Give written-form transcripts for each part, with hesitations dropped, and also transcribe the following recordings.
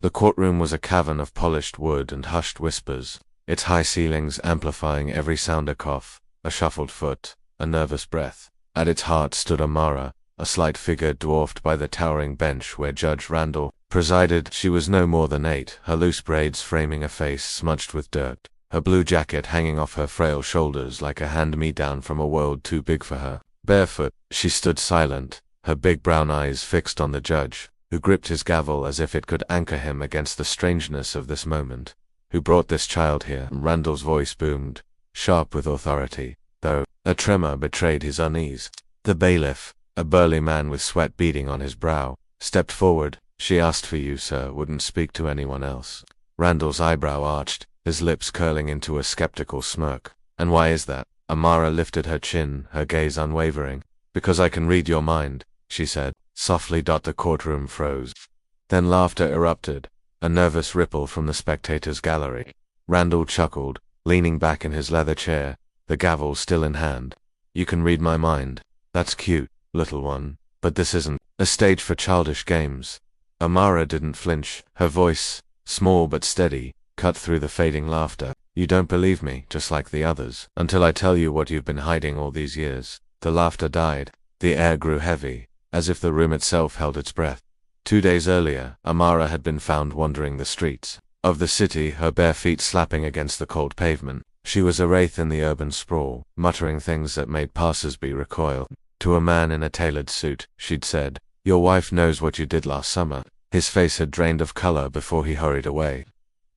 The courtroom was a cavern of polished wood and hushed whispers, its high ceilings amplifying every sound: a cough, a shuffled foot, a nervous breath. At its heart stood Amara, a slight figure dwarfed by the towering bench where Judge Randall presided. She was no more than 8, her loose braids framing a face smudged with dirt, her blue jacket hanging off her frail shoulders like a hand-me-down from a world too big for her. Barefoot, she stood silent, her big brown eyes fixed on the judge, who gripped his gavel as if it could anchor him against the strangeness of this moment. "Who brought this child here?" Randall's voice boomed, sharp with authority, though a tremor betrayed his unease. The bailiff, a burly man with sweat beading on his brow, stepped forward. "She asked for you, sir, wouldn't speak to anyone else." Randall's eyebrow arched, his lips curling into a skeptical smirk. "And why is that?" Amara lifted her chin, her gaze unwavering. "Because I can read your mind," she said, softly. The courtroom froze. Then laughter erupted, a nervous ripple from the spectators' gallery. Randall chuckled, leaning back in his leather chair, the gavel still in hand. "You can read my mind. That's cute, little one, but this isn't a stage for childish games." Amara didn't flinch, her voice, small but steady, cut through the fading laughter. "You don't believe me, just like the others, until I tell you what you've been hiding all these years." The laughter died. The air grew heavy, as if the room itself held its breath. 2 days earlier, Amara had been found wandering the streets of the city, her bare feet slapping against the cold pavement. She was a wraith in the urban sprawl, muttering things that made passers-by recoil. To a man in a tailored suit, she'd said, "Your wife knows what you did last summer." His face had drained of color before he hurried away.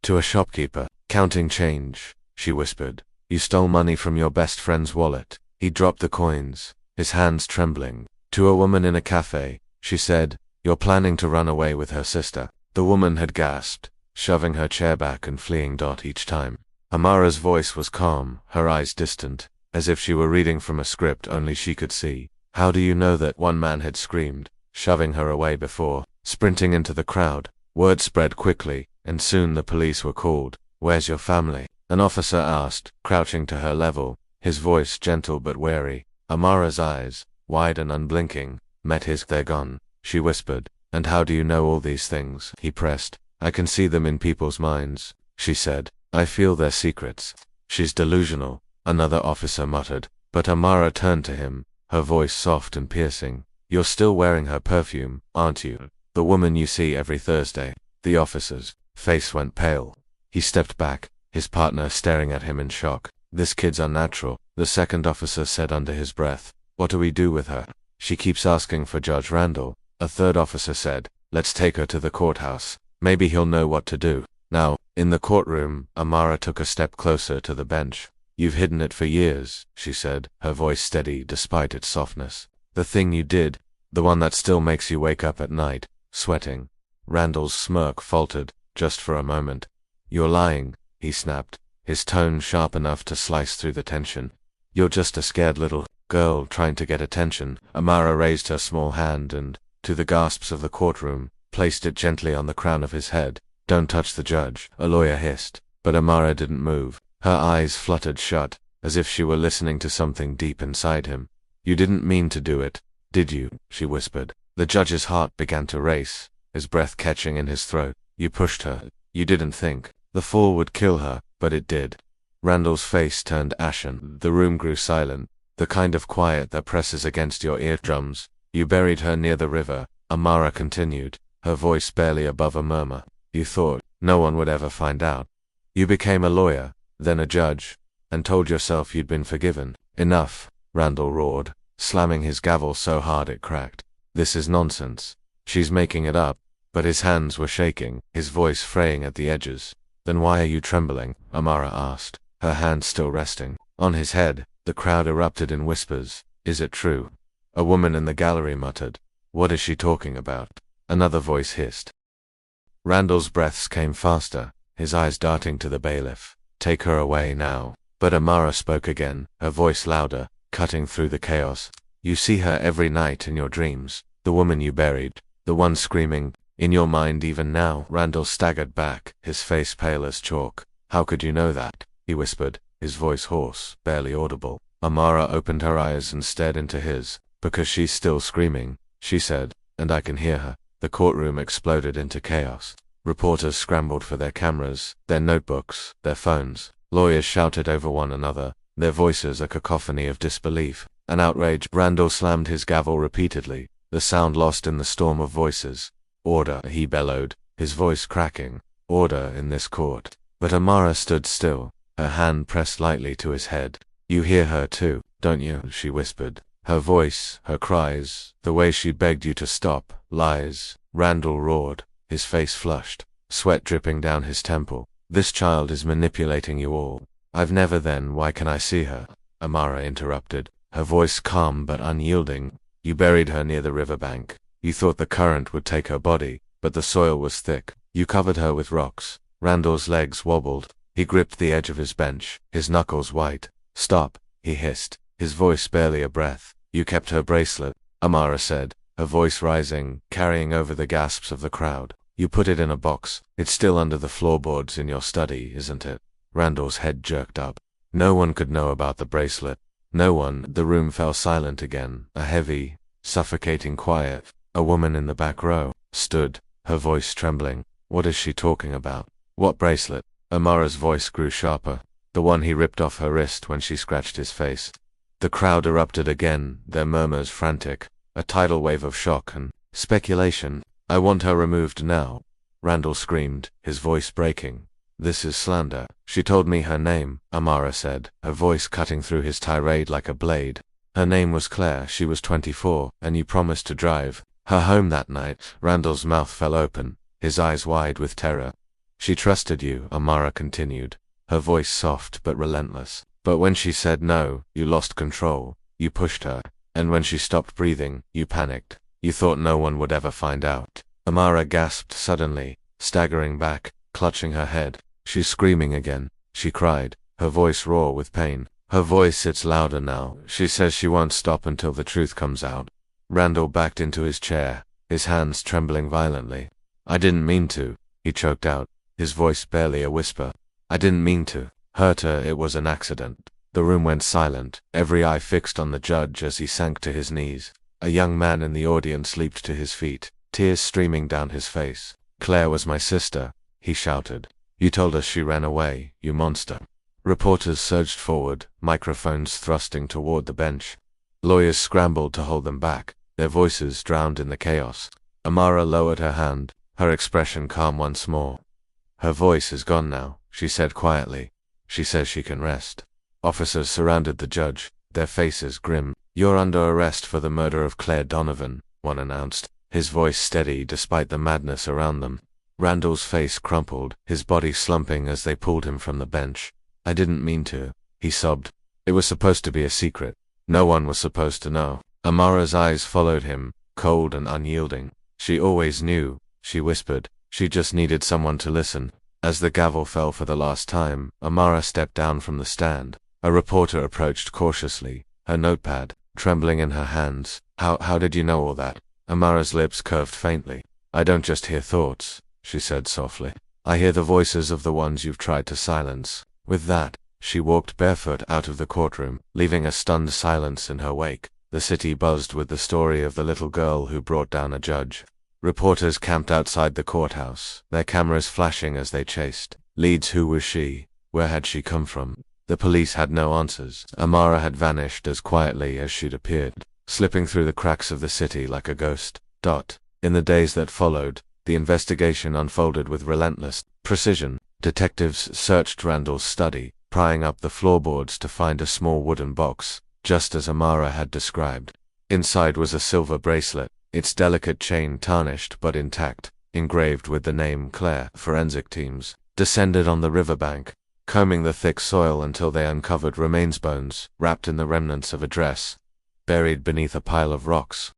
To a shopkeeper, counting change, she whispered, "You stole money from your best friend's wallet." He dropped the coins, his hands trembling. To a woman in a cafe, she said, "You're planning to run away with her sister." The woman had gasped, shoving her chair back and fleeing. Each time. Amara's voice was calm, her eyes distant, as if she were reading from a script only she could see. "How do you know that?" one man had screamed, shoving her away before sprinting into the crowd. Word spread quickly, and soon the police were called. "Where's your family?" an officer asked, crouching to her level, his voice gentle but wary. Amara's eyes, wide and unblinking, met his. "They're gone," she whispered. "And how do you know all these things?" he pressed. "I can see them in people's minds," she said. "I feel their secrets." "She's delusional," another officer muttered, but Amara turned to him, her voice soft and piercing. "You're still wearing her perfume, aren't you? The woman you see every Thursday." The officer's face went pale. He stepped back, his partner staring at him in shock. "This kid's unnatural," the second officer said under his breath. "What do we do with her?" "She keeps asking for Judge Randall," a third officer said. "Let's take her to the courthouse. Maybe he'll know what to do." Now, in the courtroom, Amara took a step closer to the bench. "You've hidden it for years," she said, her voice steady despite its softness. "The thing you did, the one that still makes you wake up at night, sweating." Randall's smirk faltered, just for a moment. "You're lying," he snapped, his tone sharp enough to slice through the tension. "You're just a scared little girl trying to get attention." Amara raised her small hand and, to the gasps of the courtroom, placed it gently on the crown of his head. "Don't touch the judge," a lawyer hissed, but Amara didn't move. Her eyes fluttered shut, as if she were listening to something deep inside him. "You didn't mean to do it, did you?" she whispered. The judge's heart began to race, his breath catching in his throat. "You pushed her. You didn't think the fall would kill her, but it did." Randall's face turned ashen. The room grew silent, the kind of quiet that presses against your eardrums. "You buried her near the river," Amara continued, her voice barely above a murmur. "You thought no one would ever find out. You became a lawyer, then a judge, and told yourself you'd been forgiven." "Enough," Randall roared, slamming his gavel so hard it cracked. "This is nonsense. She's making it up." But his hands were shaking, his voice fraying at the edges. "Then why are you trembling?" Amara asked, her hand still resting on his head. The crowd erupted in whispers. "Is it true?" A woman in the gallery muttered. "What is she talking about?" Another voice hissed. Randall's breaths came faster, his eyes darting to the bailiff. "Take her away now." But Amara spoke again, her voice louder, cutting through the chaos. "You see her every night in your dreams, the woman you buried, the one screaming, in your mind even now." Randall staggered back, his face pale as chalk. "How could you know that?" he whispered, his voice hoarse, barely audible. Amara opened her eyes and stared into his. "Because she's still screaming," she said, "and I can hear her." The courtroom exploded into chaos. Reporters scrambled for their cameras, their notebooks, their phones. Lawyers shouted over one another, their voices a cacophony of disbelief and outrage. Randall slammed his gavel repeatedly, the sound lost in the storm of voices. "Order," he bellowed, his voice cracking. "Order in this court." But Amara stood still, her hand pressed lightly to his head. "You hear her too, don't you?" she whispered. Her voice, her cries, the way she begged you to stop. "Lies," Randall roared, his face flushed, sweat dripping down his temple. "This child is manipulating you all." "I've never then, why can I see her?" Amara interrupted, her voice calm but unyielding. "You buried her near the riverbank. You thought the current would take her body, but the soil was thick. You covered her with rocks." Randall's legs wobbled. He gripped the edge of his bench, his knuckles white. "Stop," he hissed, his voice barely a breath. "You kept her bracelet," Amara said, her voice rising, carrying over the gasps of the crowd. "You put it in a box. It's still under the floorboards in your study, isn't it?" Randall's head jerked up. No one could know about the bracelet. No one. The room fell silent again, a heavy, suffocating quiet. A woman in the back row stood, her voice trembling. "What is she talking about?" "What bracelet?" Amara's voice grew sharper. "The one he ripped off her wrist when she scratched his face." The crowd erupted again, their murmurs frantic, a tidal wave of shock and speculation. "I want her removed now," Randall screamed, his voice breaking. "This is slander. She told me her name," Amara said, her voice cutting through his tirade like a blade. "Her name was Claire, she was 24, and you promised to drive her home that night." Randall's mouth fell open, his eyes wide with terror. "She trusted you," Amara continued, her voice soft but relentless. "But when she said no, you lost control. You pushed her. And when she stopped breathing, you panicked. You thought no one would ever find out." Amara gasped suddenly, staggering back, clutching her head. "She's screaming again," she cried, her voice raw with pain. Her voice, it's louder now. "She says she won't stop until the truth comes out." Randall backed into his chair, his hands trembling violently. "I didn't mean to," he choked out, his voice barely a whisper. "I didn't mean to hurt her, it was an accident." The room went silent, every eye fixed on the judge as he sank to his knees. A young man in the audience leaped to his feet, tears streaming down his face. "Claire was my sister," he shouted. "You told us she ran away, you monster." Reporters surged forward, microphones thrusting toward the bench. Lawyers scrambled to hold them back, their voices drowned in the chaos. Amara lowered her hand, her expression calm once more. "Her voice is gone now," she said quietly. "She says she can rest." Officers surrounded the judge, their faces grim. "You're under arrest for the murder of Claire Donovan," one announced, his voice steady despite the madness around them. Randall's face crumpled, his body slumping as they pulled him from the bench. "I didn't mean to," he sobbed. "It was supposed to be a secret. No one was supposed to know." Amara's eyes followed him, cold and unyielding. "She always knew," she whispered. "She just needed someone to listen." As the gavel fell for the last time, Amara stepped down from the stand. A reporter approached cautiously, her notepad trembling in her hands. How did you know all that?" Amara's lips curved faintly. "I don't just hear thoughts," she said softly. "I hear the voices of the ones you've tried to silence." With that, she walked barefoot out of the courtroom, leaving a stunned silence in her wake. The city buzzed with the story of the little girl who brought down a judge. Reporters camped outside the courthouse, their cameras flashing as they chased leads. Who was she? Where had she come from? The police had no answers. Amara had vanished as quietly as she'd appeared, slipping through the cracks of the city like a ghost. In the days that followed, the investigation unfolded with relentless precision. Detectives searched Randall's study, prying up the floorboards to find a small wooden box, just as Amara had described. Inside was a silver bracelet, its delicate chain tarnished but intact, engraved with the name Claire. Forensic teams descended on the riverbank, combing the thick soil until they uncovered remains bones, wrapped in the remnants of a dress, buried beneath a pile of rocks.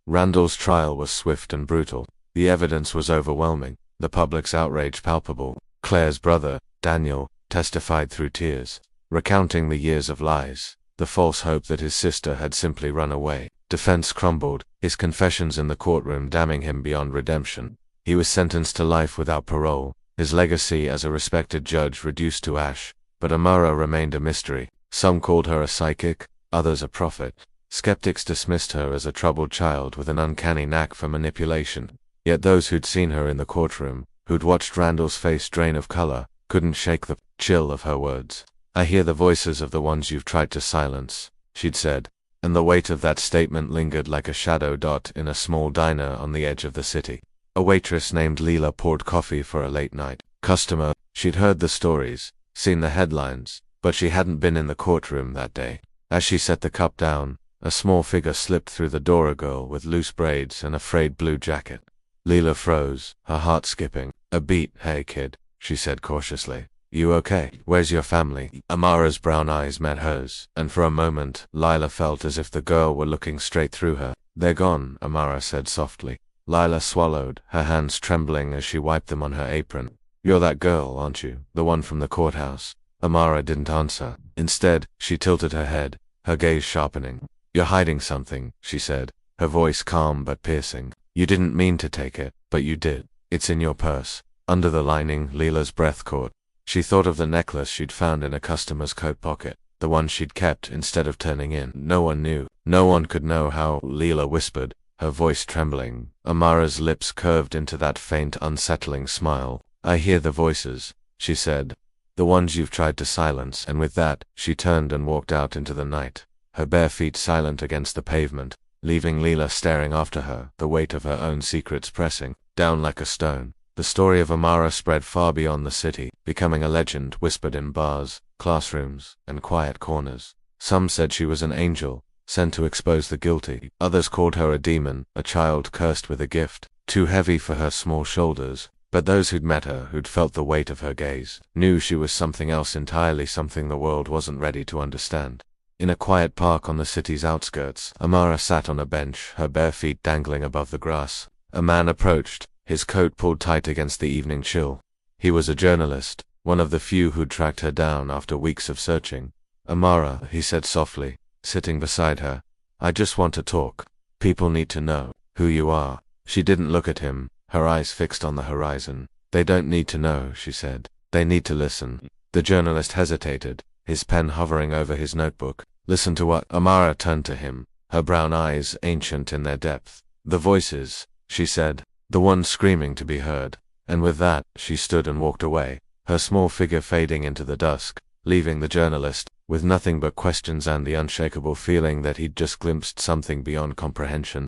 Randall's trial was swift and brutal. The evidence was overwhelming, the public's outrage palpable. Claire's brother, Daniel, testified through tears, recounting the years of lies, the false hope that his sister had simply run away. Defense crumbled, his confessions in the courtroom damning him beyond redemption. He was sentenced to life without parole, his legacy as a respected judge reduced to ash. But Amara remained a mystery. Some called her a psychic, others a prophet. Skeptics dismissed her as a troubled child with an uncanny knack for manipulation. Yet those who'd seen her in the courtroom, who'd watched Randall's face drain of color, couldn't shake the chill of her words. "I hear the voices of the ones you've tried to silence," she'd said, and the weight of that statement lingered like a shadow dot in a small diner on the edge of the city. A waitress named Leela poured coffee for a late-night customer. She'd heard the stories, seen the headlines, but she hadn't been in the courtroom that day. As she set the cup down, a small figure slipped through the door, a girl with loose braids and a frayed blue jacket. Leela froze, her heart skipping a beat. "Hey kid," she said cautiously. "You okay? Where's your family?" Amara's brown eyes met hers, and for a moment, Lila felt as if the girl were looking straight through her. "They're gone," Amara said softly. Lila swallowed, her hands trembling as she wiped them on her apron. "You're that girl, aren't you? The one from the courthouse?" Amara didn't answer. Instead, she tilted her head, her gaze sharpening. "You're hiding something," she said, her voice calm but piercing. "You didn't mean to take it, but you did. It's in your purse." Under the lining, Leela's breath caught. She thought of the necklace she'd found in a customer's coat pocket, the one she'd kept instead of turning in. No one knew. No one could know how, Leela whispered, her voice trembling. Amara's lips curved into that faint, unsettling smile. "I hear the voices," she said. "The ones you've tried to silence," and with that, she turned and walked out into the night, her bare feet silent against the pavement, leaving Leela staring after her, the weight of her own secrets pressing down like a stone. The story of Amara spread far beyond the city, becoming a legend whispered in bars, classrooms, and quiet corners. Some said she was an angel, sent to expose the guilty. Others called her a demon, a child cursed with a gift, too heavy for her small shoulders. But those who'd met her, who'd felt the weight of her gaze, knew she was something else entirely, something the world wasn't ready to understand. In a quiet park on the city's outskirts, Amara sat on a bench, her bare feet dangling above the grass. A man approached, his coat pulled tight against the evening chill. He was a journalist, one of the few who'd tracked her down after weeks of searching. "Amara," he said softly, sitting beside her, "I just want to talk. People need to know who you are." She didn't look at him, her eyes fixed on the horizon. "They don't need to know," she said. "They need to listen." The journalist hesitated, his pen hovering over his notebook. "Listen to what?" Amara turned to him, her brown eyes ancient in their depth. "The voices," she said, "the ones screaming to be heard." And with that, she stood and walked away, her small figure fading into the dusk, leaving the journalist with nothing but questions and the unshakable feeling that he'd just glimpsed something beyond comprehension.